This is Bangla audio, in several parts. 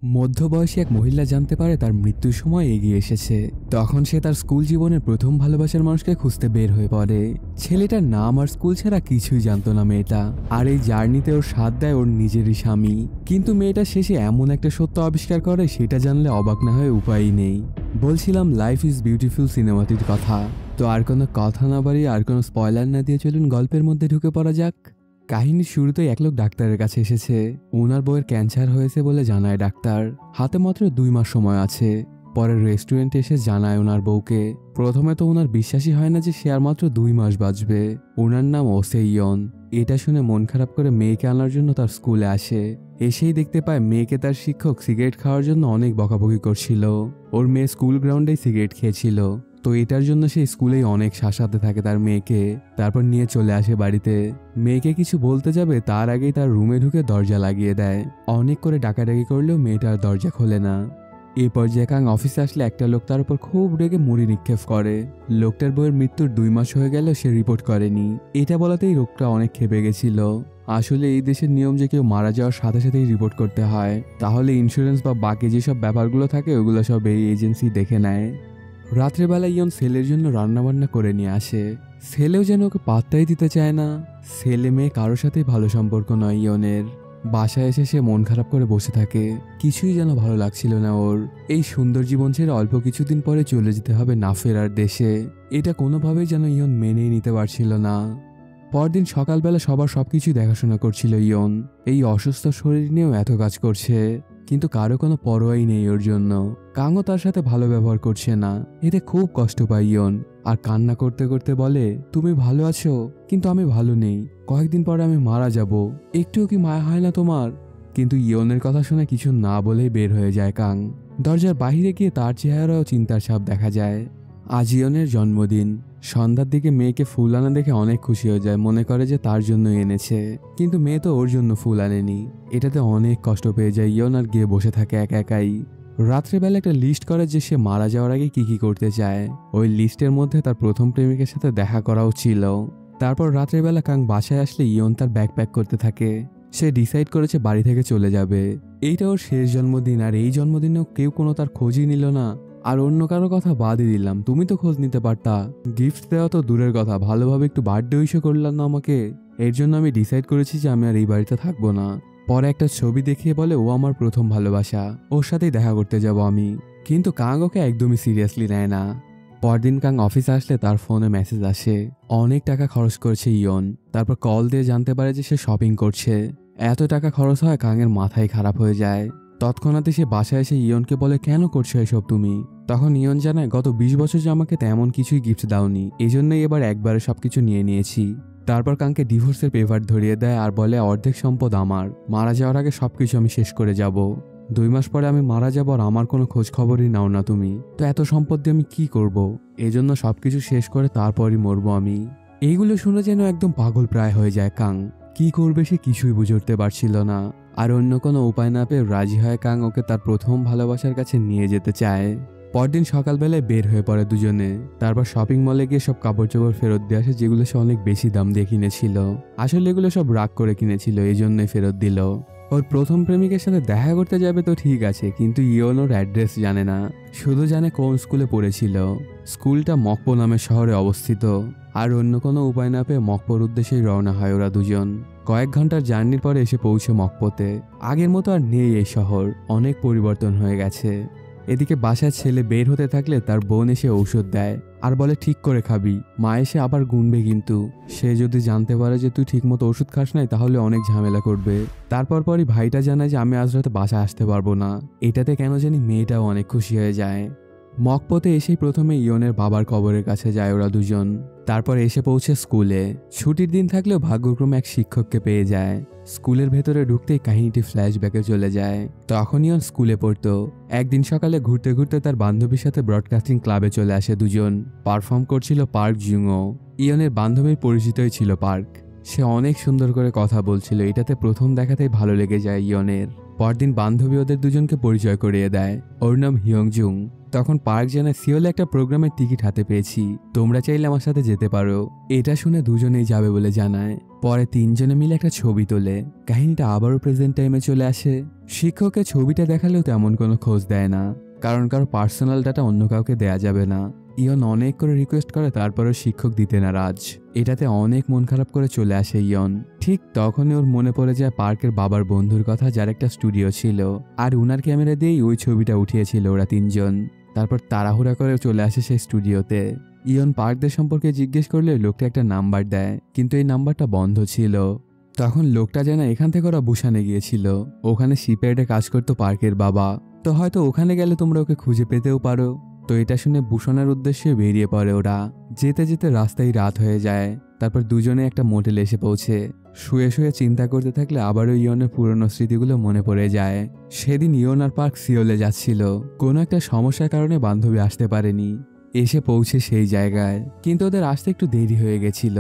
মধ্যবয়সী এক মহিলা জানতে পারে তার মৃত্যুর সময় এগিয়ে এসেছে। তখন সে তার স্কুল জীবনের প্রথম ভালোবাসার মানুষকে খুঁজতে বের হয়ে পড়ে। ছেলেটার নাম আর স্কুল ছাড়া কিছুই জানতো না মেয়েটা, আর এই জার্নিতে ওর সাথ দেয় ওর নিজেরই স্বামী। কিন্তু মেয়েটা শেষে এমন একটা সত্য আবিষ্কার করে সেটা জানলে অবাক না হয়ে উপায়ই নেই। বলছিলাম লাইফ ইজ বিউটিফুল সিনেমাটির কথা। তো আর কোনো কথা না বাড়িয়ে আর কোনো স্পয়লার না দিয়ে চলুন গল্পের মধ্যে ঢুকে পড়া যাক। কাহিনীর শুরুতেই এক লোক ডাক্তারের কাছে এসেছে। ওনার বউয়ের ক্যান্সার হয়েছে বলে জানায় ডাক্তার। হাতে মাত্র 2 মাস সময় আছে। পরে রেস্টুরেন্টে এসে জানায় ওনার বউকে। প্রথমে তো ওনার বিশ্বাসই হয় না যে সে আর মাত্র 2 মাস বাঁচবে। ওনার নাম ওসেইয়ন। এটা শুনে মন খারাপ করে মেয়েকে আনার জন্য তার স্কুলে আসে। এসেই দেখতে পায় মেয়েকে তার শিক্ষক সিগারেট খাওয়ার জন্য অনেক বকাবকি করছিল। ওর মেয়ে স্কুল গ্রাউন্ডেই সিগারেট খেয়েছিল। তো এটার জন্য সে স্কুলেই অনেক শাসাতে থাকে তার মেয়েকে। তারপর নিয়ে চলে আসে বাড়িতে। মেয়েকে কিছু বলতে যাবে তার আগেই তার রুমে ঢুকে দরজা লাগিয়ে দেয়। অনেক করে ডাকাডাকি করলেও মেয়েটার দরজা খোলে না। এই পর্যায়ে কাং অফিসে আসলে একটা লোক তার উপর খুব রেগে মুড়ি নিক্ষেপ করে। লোকটার বউয়ের মৃত্যুর 2 মাস হয়ে গেল সে রিপোর্ট করেনি। এটা বলাতেই লোকটা অনেক ক্ষেপে গেছিল। আসলে এই দেশের নিয়ম যে কেউ মারা যাওয়ার সাথে সাথেই রিপোর্ট করতে হয়, তাহলে ইন্স্যুরেন্স বা বাকি যেসব ব্যাপারগুলো থাকে ওগুলো সব এই এজেন্সি দেখে নেয়। রাত্রেবেলা ইয়ন সেলের জন্য রান্নাবান্না করে নিয়ে আসে। ছেলেও যেন ওকে পাত্তাই দিতে চায় না। ছেলে মেয়ে কারোর সাথেই ভালো সম্পর্ক নয় ইয়নের। বাসায় এসে সে মন খারাপ করে বসে থাকে। কিছুই যেন ভালো লাগছিল না ওর। এই সুন্দর জীবন ছেড়ে অল্প কিছুদিন পরে চলে যেতে হবে না ফেরার দেশে। এটা কোনোভাবেই যেন ইয়ন মেনেই নিতে পারছিল না। পরদিন সকালবেলা সবার সবকিছু দেখাশোনা করছিল ইয়ন। এই অসুস্থ শরীর নিয়েও এত কাজ করছে, কিন্তু কারো কোনো পরোয়াই নেই ওর জন্য। কাংও তার সাথে ভালো ব্যবহার করছে না। এতে খুব কষ্ট পায় ইয়ন, আর কান্না করতে করতে বলে, তুমি ভালো আছো, কিন্তু আমি ভালো নেই। কয়েকদিন পরে আমি মারা যাব। একটুও কি মায়া হয় না তোমার? কিন্তু ইয়নের কথা শুনে কিছু না বলেই বের হয়ে যায় কাং। দরজার বাহিরে গিয়ে তার চেহারাও চিন্তার ছাপ দেখা যায়। আজ ইয়নের জন্মদিন। সন্ধ্যার দিকে মেয়েকে ফুল আনা দেখে অনেক খুশি হয়ে যায়, মনে করে যে তার জন্য এনেছে। কিন্তু মেয়ে তো ওর জন্য ফুল আনেনি। এটাতে অনেক কষ্ট পেয়ে যায় ইয়ন, আর গিয়ে বসে থাকে একা একাই। রাত্রেবেলা একটা লিস্ট করে যে সে মারা যাওয়ার আগে কি কি করতে চায়। ওই লিস্টের মধ্যে তার প্রথম প্রেমিকের সাথে দেখা করাও ছিল। তারপর রাত্রেবেলা কাং বাসায় আসলে ইয়ন তার ব্যাগ প্যাক করতে থাকে। সে ডিসাইড করেছে বাড়ি থেকে চলে যাবে। এইটা ওর শেষ জন্মদিন, আর এই জন্মদিনেও কেউ কোনো তার খোঁজই নিল না। আর অন্য কারো কথা বাদই দিলাম, তুমি তো খোঁজ নিতে পারতা। গিফট দেওয়া তো দূরের কথা, ভালোভাবে একটু বার্থডে উইশও করলাম না আমাকে। এর জন্য আমি ডিসাইড করেছি যে আমি আর এই বাড়িতে থাকবো না। পরে একটা ছবি দেখিয়ে বলে ও আমার প্রথম ভালোবাসা, ওর সাথেই দেখা করতে যাব আমি। কিন্তু কাং ওকে একদমই সিরিয়াসলি নেয় না। পরদিন কাং অফিসে আসলে তার ফোনে মেসেজ আসে, অনেক টাকা খরচ করেছে ইয়ন। তারপর কল দিয়ে জানতে পারে যে সে শপিং করছে। এত টাকা খরচ হয় কাংয়ের মাথায় খারাপ হয়ে যায়। তৎক্ষণাৎই সে বাসায় এসে ইয়নকে বলে, কেন করছো এসব তুমি? তখন ইয়ন জানায়, গত 20 বছর যে আমাকে তেমন কিছুই গিফট দাওনি, এই জন্যই এবার একবারে সবকিছু নিয়ে নিয়েছি। তারপর কাংকে ডিভোর্সের পেপার ধরিয়ে দেয় আর বলে, অর্ধেক সম্পদ আমার, মারা যাওয়ার আগে সবকিছু আমি শেষ করে যাব। 2 মাস পরে আমি মারা যাব আর আমার কোনো খোঁজ খবরই নাও না তুমি, তো এত সম্পদ দিয়ে আমি কি করব? এজন্য সবকিছু শেষ করে তারপরই মরবো আমি। এইগুলো শুনে যেন একদম পাগল প্রায় হয়ে যায় কাং। কি করবে সে কিছুই বুঝে উঠতে পারছিল না। আর অন্য কোনো উপায় না পেয়ে রাজি হয় কাং ওকে তার প্রথম ভালোবাসার কাছে নিয়ে যেতে চায়। পরদিন সকালবেলায় বের হয়ে পড়ে দুজনে। তারপর শপিং মলে গিয়ে সব কাপড় চোপড় ফেরত দিয়ে আসে, যেগুলো সে অনেক বেশি দাম দিয়ে কিনেছিল। আসলে এগুলো সব রাগ করে কিনেছিল, এই জন্যই ফেরত দিল। ওর প্রথম প্রেমিকের সাথে দেখা করতে যাবে তো ঠিক আছে, কিন্তু ইয়ন ওর অ্যাড্রেস জানে না। শুধু জানে কোন স্কুলে পড়েছিল। স্কুলটা মকপো নামের শহরে অবস্থিত। আর অন্য কোনো উপায় না পেয়ে মকপোর উদ্দেশ্যেই রওনা হয় ওরা দুজন। কয়েক ঘন্টার জার্নির পরে এসে পৌঁছে মকপোতে। আগের মতো আর নেই এই শহর, অনেক পরিবর্তন হয়ে গেছে। এদিকে বাসার ছেলে বের হতে থাকলে তার বোন এসে ঔষধ দেয় আর বলে, ঠিক করে খাবি, মা এসে আবার গুনবে কিন্তু। সে যদি জানতে পারে যে তুই ঠিকমতো ওষুধ খাস নাই তাহলে অনেক ঝামেলা করবে। তারপর পরই ভাইটা জানায় যে আমি আজ রাতে বাসা আসতে পারবো না। এটাতে কেন জানি মেয়েটাও অনেক খুশি হয়ে যায়। মকপোতে এসেই প্রথমে ইয়নের বাবার কবরের কাছে যায় ওরা দুজন। তারপর এসে পৌঁছে স্কুলে। ছুটির দিন থাকলেও ভাগ্যক্রমে এক শিক্ষককে পেয়ে যায়। স্কুলের ভেতরে ঢুকতেই কাহিনীটি ফ্ল্যাশব্যাকে চলে যায়। তখন ইয়ন স্কুলে পড়তো। একদিন সকালে ঘুরতে ঘুরতে তার বান্ধবীর সাথে ব্রডকাস্টিং ক্লাবে চলে আসে দুজন। পারফর্ম করছিল পার্ক জুংও। ইয়নের বান্ধবীর পরিচিতই ছিল পার্ক। সে অনেক সুন্দর করে কথা বলছিল, এটাতে প্রথম দেখাতেই ভালো লেগে যায় ইয়নের। পরদিন বান্ধবী ওদের দুজনকে পরিচয় করিয়ে দেয়। ওর নাম হিয়ংজুং। তখন পার্ক জানায় সিওলে একটা প্রোগ্রামের টিকিট হাতে পেয়েছি, তোমরা চাইলে আমার সাথে যেতে পারো। এটা শুনে দুজনেই যাবে বলে জানায়। পরে তিনজনে মিলে একটা ছবি তোলে। কাহিনীটা আবারও প্রেজেন্ট টাইমে চলে আসে। শিক্ষককে ছবিটা দেখালেও তেমন কোনো খোঁজ দেয় না, কারণ কারো পার্সোনাল ডাটা অন্য কাউকে দেয়া যাবে না। ইয়ন অনেক করে রিকোয়েস্ট করে, তারপরেও শিক্ষক দিতে নারাজ। এটাতে অনেক মন খারাপ করে চলে আসে ইয়ন। ঠিক তখনই ওর মনে পড়ে যায় পার্কের বাবার বন্ধুর কথা, যার একটা স্টুডিও ছিল, আর উনার ক্যামেরা দিয়েই ওই ছবিটা উঠিয়েছিল ওরা তিনজন। তারপর তাড়াহুড়া করে চলে আসে সেই স্টুডিওতে। ইয়ন পার্কদের সম্পর্কে জিজ্ঞেস করলে লোকটা একটা নাম্বার দেয়, কিন্তু এই নাম্বারটা বন্ধ ছিল। তখন লোকটা জানা এখান থেকে ওরা বুসানে গিয়েছিল, ওখানে শিপইয়ার্ডে কাজ করতো পার্কের বাবা। তো হয়তো ওখানে গেলে তোমরা ওকে খুঁজে পেতেও পারো। তো এটা শুনে বুসানের উদ্দেশ্যে বেরিয়ে পড়ে ওরা। যেতে যেতে রাস্তায় রাত হয়ে যায়। তারপর দুজনে একটা মোটেলে এসে পৌঁছে। শুয়ে শুয়ে চিন্তা করতে থাকলে আবারও ইয়নের পুরনো স্মৃতিগুলো মনে পড়ে যায়। সেদিন ইয়ন আর পার্ক সিওলে যাচ্ছিল, কোনো একটা সমস্যার কারণে বান্ধবী আসতে পারেনি। এসে পৌঁছে সেই জায়গায়, কিন্তু ওদের আসতে একটু দেরি হয়ে গেছিল।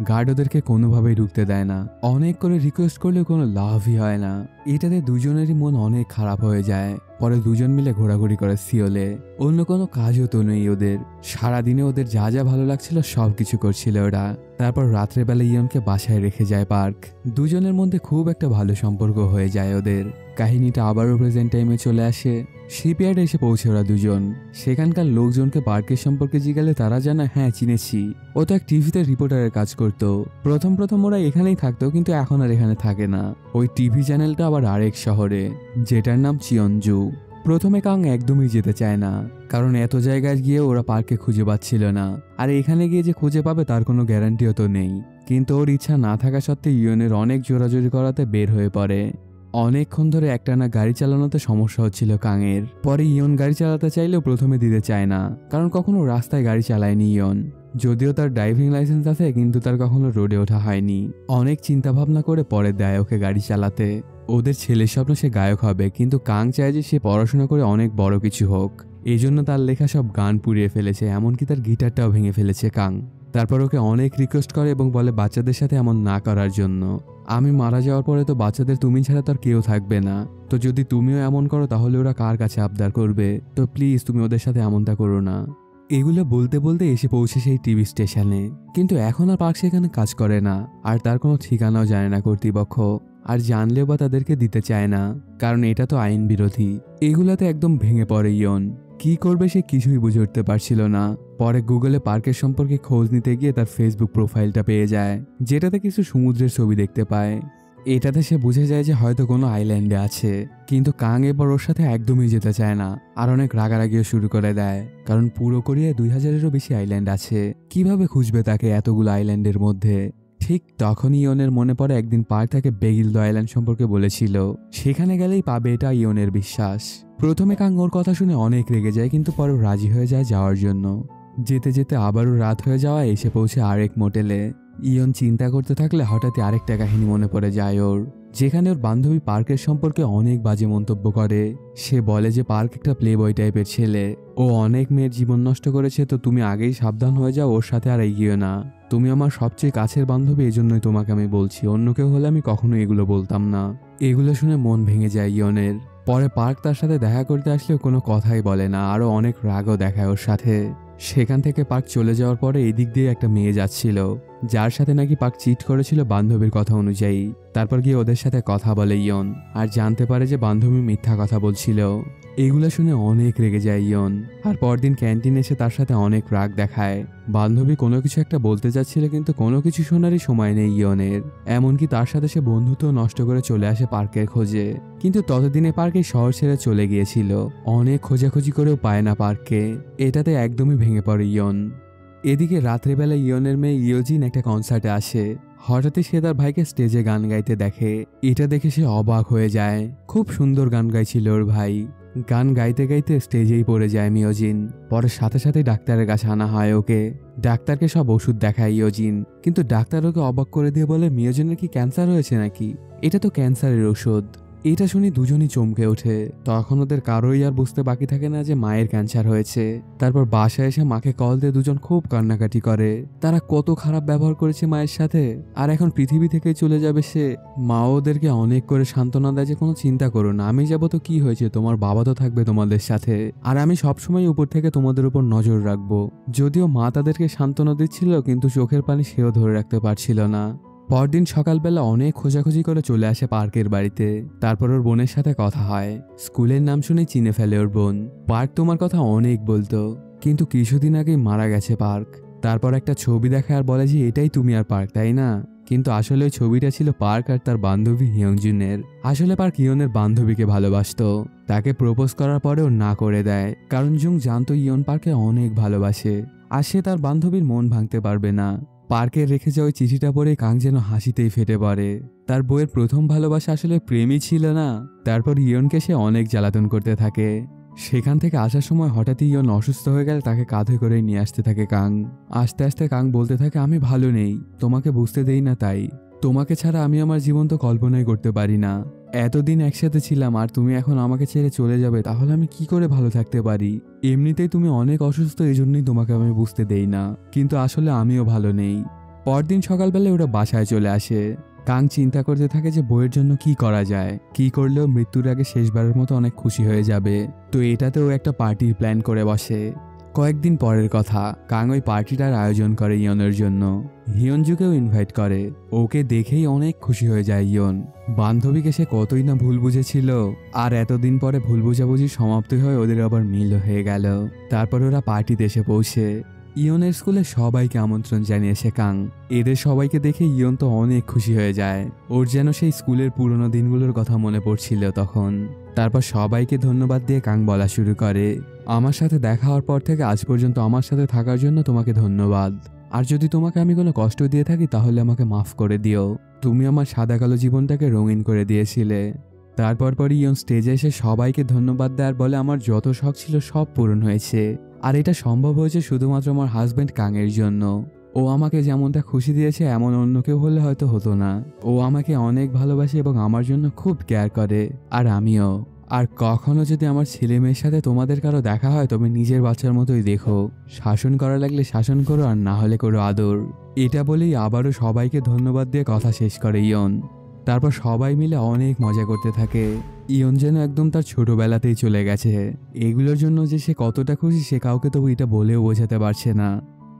গার্ড ওদেরকে কোনোভাবেই ঢুকতে দেয় না। অনেক করে রিকোয়েস্ট করলেও কোনো লাভই হয় না। এটাতে দুজনেরই মন অনেক খারাপ হয়ে যায়। পরে দুজন মিলে ঘোরাঘুরি করে সিওলে। অন্য কোনো কাজও তো নেই ওদের। সারাদিনে ওদের যা যা ভালো লাগছিল সবকিছু করছিল ওরা। তারপর রাত্রেবেলা ইয়নকে বাসায় রেখে যায় পার্ক। দুজনের মধ্যে খুব একটা ভালো সম্পর্ক হয়ে যায় ওদের। কাহিনীটা আবারও প্রেজেন্ট টাইমে চলে আসে। শিপইয়ার্ডে এসে পৌঁছে ওরা দুজন। সেখানকার লোকজনকে পার্কের সম্পর্কে জিজ্ঞাসা তারা জানায় হ্যাঁ চিনেছি, ও তো এক টিভিতে রিপোর্টারের কাজ করতো। প্রথম ওরা এখানেই থাকতো, কিন্তু এখন আর এখানে থাকে না। ওই টিভি চ্যানেলটা আবার আরেক শহরে, যেটার নাম চিয়নজু। প্রথমে কাং একদমই যেতে চায় না, কারণ এত জায়গায় গিয়ে ওরা পার্কে খুঁজে পাচ্ছিল না। আর এখানে গিয়ে যে খুঁজে পাবে তার কোনো গ্যারান্টিও তো নেই। কিন্তু ওর ইচ্ছা না থাকা সত্ত্বেও ইয়নের অনেক জোরাজোরি করাতে বের হয়ে পড়ে। অনেকক্ষণ ধরে একটানা গাড়ি চালানোতে সমস্যা হচ্ছিল কাংয়ের। পরে ইয়ন গাড়ি চালাতে চাইলেও প্রথমে দিতে চায় না, কারণ কখনো রাস্তায় গাড়ি চালায়নি ইয়ন। যদিও তার ড্রাইভিং লাইসেন্স আছে, কিন্তু তার কখনো রোডে ওঠা হয়নি। অনেক চিন্তা ভাবনা করে পরে দেয় ওকে গাড়ি চালাতে। ওদের ছেলের স্বপ্ন সে গায়ক হবে, কিন্তু কাং চায় যে সে পড়াশোনা করে অনেক বড় কিছু হোক। এই জন্য তার লেখা সব গান পুড়িয়ে ফেলেছে, এমনকি তার গিটারটাও ভেঙে ফেলেছে কাং। তারপর ওকে অনেক রিকোয়েস্ট করে এবং বলে বাচ্চাদের সাথে এমন না করার জন্য। আমি মারা যাওয়ার পরে তো বাচ্চাদের তুমি ছাড়া তো আর কেউ থাকবে না, তো যদি তুমিও এমন করো তাহলে ওরা কার কাছে আবদার করবে? তো প্লিজ তুমি ওদের সাথে এমনটা করো না। এগুলো বলতে বলতে এসে পৌঁছে সেই টিভি স্টেশনে। কিন্তু এখন আর পার্ক সেখানে কাজ করে না, আর তার কোনো ঠিকানাও জানে না কর্তৃপক্ষ। আর জানলেও বা তাদেরকে দিতে চায় না, কারণ এটা তো আইন বিরোধী। এগুলাতে একদম ভেঙে পড়ে ইয়ন। কি করবে সে কিছুই বুঝে উঠতে পারছিল না। পরে গুগলে পার্কের সম্পর্কে খোঁজ নিতে গিয়ে তার ফেসবুক প্রোফাইলটা পেয়ে যায়, যেটাতে কিছু সমুদ্রের ছবি দেখতে পায়। এটাতে সে বুঝে যায় যে হয়তো কোনো আইল্যান্ডে আছে। কিন্তু কাং এবার ওর সাথে একদমই যেতে চায় না, আর অনেক রাগারাগিও শুরু করে দেয়, কারণ পুরো কোরিয়ায় 2000-এরও বেশি আইল্যান্ড আছে। কিভাবে খুঁজবে তাকে এতগুলো আইল্যান্ডের মধ্যে? ঠিক তখনই ইয়নের মনে পড়ে একদিন পার্ক তাকে বেগিলদো আইল্যান্ড সম্পর্কে বলেছিল, সেখানে গেলেই পাবে, এটা ইয়নের বিশ্বাস। প্রথমে কাং ওর কথা শুনে অনেক রেগে যায়, কিন্তু পরে রাজি হয়ে যায় যাওয়ার জন্য। যেতে যেতে আবারও রাত হয়ে যাওয়ায় এসে পৌঁছে আরেক মোটেলে। ইয়ন চিন্তা করতে থাকলে হঠাৎই আরেকটা কাহিনী মনে পড়ে যায় ওর, যেখানে ওর বান্ধবী পার্কের সম্পর্কে অনেক বাজে মন্তব্য করে। সে বলে যে পার্ক একটা প্লেবয় টাইপের ছেলে, ও অনেক মেয়ের জীবন নষ্ট করেছে, তো তুমি আগেই সাবধান হয়ে যাও, ওর সাথে আর এগিয়ে না। তুমি আমার সবচেয়ে কাছের বান্ধবী, এই জন্যই তোমাকে আমি বলছি, অন্য কেউ হলে আমি কখনো এগুলো বলতাম না। এগুলো শুনে মন ভেঙে যায় ইয়নের। পরে পার্ক তার সাথে দেখা করতে আসলেও কোনো কথাই বলে না, আরো অনেক রাগও দেখায় ওর সাথে। সেখান থেকে পার্ক চলে যাওয়ার পরে এদিক দিয়ে একটা মেয়ে যাচ্ছিল, যার সাথে নাকি পার্ক চিট করেছিল বান্ধবীর কথা অনুযায়ী। তারপর গিয়ে ওদের সাথে কথা বলে ইয়ন, আর জানতে পারে যে বান্ধবী মিথ্যা কথা বলছিল। এগুলো শুনে অনেক রেগে যায় ইয়ন, আর পরদিন ক্যান্টিনে এসে তার সাথে অনেক রাগ দেখায়। বান্ধবী কোনো কিছু একটা বলতে যাচ্ছিল, কিন্তু কোনো কিছু শোনারই সময় নেই ইয়নের। এমনকি তার সাথে সে বন্ধুত্ব নষ্ট করে চলে আসে পার্কের খোঁজে, কিন্তু ততদিনে পার্কে শহর ছেড়ে চলে গিয়েছিল। অনেক খোঁজাখুঁজি করেও পায় না পার্ককে। এটাতে একদমই ভেঙে পড়ে ইয়ন। এদিকে রাত্রেবেলা ইয়নের মেয়ে ইয়োজিন একটা কনসার্টে আসে। হঠাৎই সে তার ভাইকে স্টেজে গান গাইতে দেখে। এটা দেখে সে অবাক হয়ে যায়, খুব সুন্দর গান গাইছিল ওর ভাই। গান গাইতে গাইতে স্টেজেই পড়ে যায় মিয়োজিন। পরে সাথে সাথে ডাক্তারের কাছে আনা হয় ওকে। ডাক্তারকে সব ওষুধ দেখায় ইয়োজিন, কিন্তু ডাক্তার ওকে অবাক করে দিয়ে বলে মিয়োজিনের কি ক্যান্সার হয়েছে নাকি? এটা তো ক্যান্সারের ওষুধ। এটা শুনে দুজনই চমকে ওঠে। তখন ওদের কারোই আর বুঝতে বাকি থাকে না যে মায়ের ক্যান্সার হয়েছে। তারপর বাসায় এসে মাকে কল দিয়ে দুজন খুব কান্নাকাটি করে। তারা কত খারাপ ব্যবহার করেছে মায়ের সাথে, আর এখন পৃথিবী থেকে চলে যাবে সে। মা ওদেরকে অনেক করে সান্ত্বনা দেয় যে কোনো চিন্তা করো না, আমি যাবো তো কি হয়েছে, তোমার বাবা তো থাকবে তোমাদের সাথে, আর আমি সবসময় উপর থেকে তোমাদের উপর নজর রাখবো। যদিও মা তাদেরকে সান্ত্বনা দিচ্ছিল, কিন্তু চোখের পানি সেও ধরে রাখতে পারছিল না। পরদিন সকালবেলা অনেক খোঁজাখুঁজি করে চলে আসে পার্কের বাড়িতে। তারপর ওর বোনের সাথে কথা হয়। স্কুলের নাম শুনে চিনে ফেলে ওর বোন। পার্ক তোমার কথা অনেক বলতো, কিন্তু কিছুদিন আগেই মারা গেছে পার্ক। তারপর একটা ছবি দেখায় আর বলে যে এটাই তুমি আর পার্ক, তাই না? কিন্তু আসলে ওই ছবিটা ছিল পার্ক আর তার বান্ধবী হিয়ংজুনের। আসলে পার্ক ইয়নের বান্ধবীকে ভালোবাসতো। তাকে প্রপোজ করার পরেও না করে দেয়, কারণ জুং জানতো ইয়ন পার্ককে অনেক ভালোবাসে, আর সে তার বান্ধবীর মন ভাঙতে পারবে না। পার্কে রেখে যাওয়া ওই চিঠিটা পড়ে কাং যেন হাসিতেই ফেটে পড়ে। তার বইয়ের প্রথম ভালোবাসা আসলে প্রেমই ছিল না। তারপর ইয়নকে সে অনেক জ্বালাতন করতে থাকে। সেখান থেকে আসার সময় হঠাৎই ইয়ন অসুস্থ হয়ে গেলে তাকে কাঁধে করে নিয়ে আসতে থাকে কাং। আস্তে আস্তে কাং বলতে থাকে, আমি ভালো নেই, তোমাকে বুঝতে দেই না, তাই তোমাকে ছাড়া আমি আমার জীবন তো কল্পনাই করতে পারি না। এতদিন একসাথে ছিলাম, আর তুমি এখন আমাকে ছেড়ে চলে যাবে, তাহলে আমি কি করে ভালো থাকতে পারি? এমনিতেই তুমি অনেক অসুস্থ, এই জন্যই তোমাকে আমি বুঝতে দেই না, কিন্তু আসলে আমিও ভালো নেই। পরদিন সকালবেলায় ওরা বাসায় চলে আসে। কাং চিন্তা করতে থাকে যে বইয়ের জন্য কি করা যায়, কি করলেও মৃত্যুর আগে শেষবারের মতো অনেক খুশি হয়ে যাবে। তো এটাতেও একটা পার্টির প্ল্যান করে বসে। কয়েকদিন পরের কথা, কাং ওই পার্টিটার আয়োজন করে ইয়নের জন্য। হিয়নজুকেও ইনভাইট করে। ওকে দেখেই অনেক খুশি হয়ে যায় ইয়ন। বান্ধবীকে সে কতই না ভুল বুঝেছিল, আর এতদিন পরে ভুল বুঝাবুঝি সমাপ্তি হয়ে ওদের আবার মিল হয়ে গেল। তারপর ওরা পার্টিতে এসে পৌঁছে। ইয়নের স্কুলে সবাইকে আমন্ত্রণ জানিয়েছে কাং। এদের সবাইকে দেখে ইয়ন তো অনেক খুশি হয়ে যায়। ওর যেন সেই স্কুলের পুরনো দিনগুলোর কথা মনে পড়ছিল তখন। তারপর সবাইকে ধন্যবাদ দিয়ে কাং বলা শুরু করে, আমার সাথে দেখা হওয়ার পর থেকে আজ পর্যন্ত আমার সাথে থাকার জন্য তোমাকে ধন্যবাদ। আর যদি তোমাকে আমি কোনো কষ্ট দিয়ে থাকি তাহলে আমাকে মাফ করে দিও। তুমি আমার সাদা কালো জীবনটাকে রঙিন করে দিয়েছিলে। তারপর ইয়ন স্টেজে এসে সবাইকে ধন্যবাদ দেওয়ার বলে, আমার যত শখ ছিল সব পূরণ হয়েছে, আর এটা সম্ভব হয়েছে শুধুমাত্র আমার হাজব্যান্ড কাংয়ের জন্য। ও আমাকে যেমনটা খুশি দিয়েছে এমন অন্য কেউ হলে হয়তো হতো না। ও আমাকে অনেক ভালোবাসে এবং আমার জন্য খুব কেয়ার করে, আর আমিও। আর কখনো যদি আমার ছেলে মেয়ের সাথে তোমাদের কারো দেখা হয় তবে নিজের বাচ্চার মতোই দেখো। শাসন করা লাগলে শাসন করো, আর না হলে করো আদর। এটা বলেই আবারও সবাইকে ধন্যবাদ দিয়ে কথা শেষ করে ইয়ন। তারপর সবাই মিলে অনেক মজা করতে থাকে। ইয়ন যেন একদম তার ছোটবেলাতেই চলে গেছে। এগুলোর জন্য যে সে কতটা খুশি সে কাউকে তবু এটা বলেও বোঝাতে পারছে না।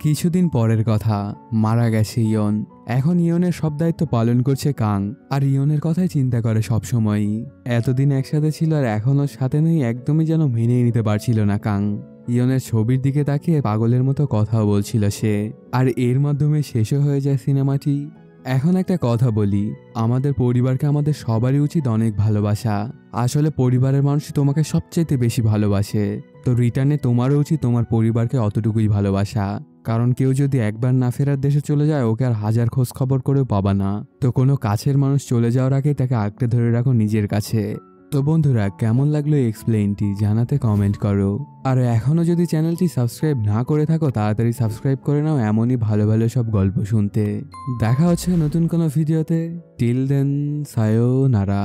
কিছুদিন পরের কথা, মারা গেছে ইয়ন। এখন ইয়নের সব দায়িত্ব পালন করছে কাং, আর ইয়নের কথাই চিন্তা করে সবসময়ই। এতদিন একসাথে ছিল আর এখন ওর সাথে নেই, একদমই যেন মেনেই নিতে পারছিল না কাং। ইয়নের ছবির দিকে তাকিয়ে পাগলের মতো কথাও বলছিল সে, আর এর মাধ্যমে শেষও হয়ে যায় সিনেমাটি। এখন একটা কথা বলি, আমাদের পরিবারকে আমাদের সবারই উচিত অনেক ভালোবাসা। আসলে পরিবারের মানুষই তোমাকে সবচেয়ে বেশি ভালোবাসে, তো রিটার্নে তোমারও উচিত তোমার পরিবারকে অতটুকুই ভালোবাসা। কারণ কেউ যদি একবার না ফেরার দেশে চলে যায় ওকে আর হাজার খোঁজ খবর করেও পাবা না। তো কোনো কাছের মানুষ চলে যাওয়ার আগে তাকে আঁকড়ে ধরে রাখো নিজের কাছে। তো বন্ধুরা, কেমন লাগলো এই এক্সপ্লেইনটি জানাতে কমেন্ট করো। আর এখনও যদি চ্যানেলটি সাবস্ক্রাইব না করে থাকো তাড়াতাড়ি সাবস্ক্রাইব করে নাও এমনই ভালো ভালো সব গল্প শুনতে। দেখা হচ্ছে নতুন কোনো ভিডিওতে। Till then, সায়োনারা।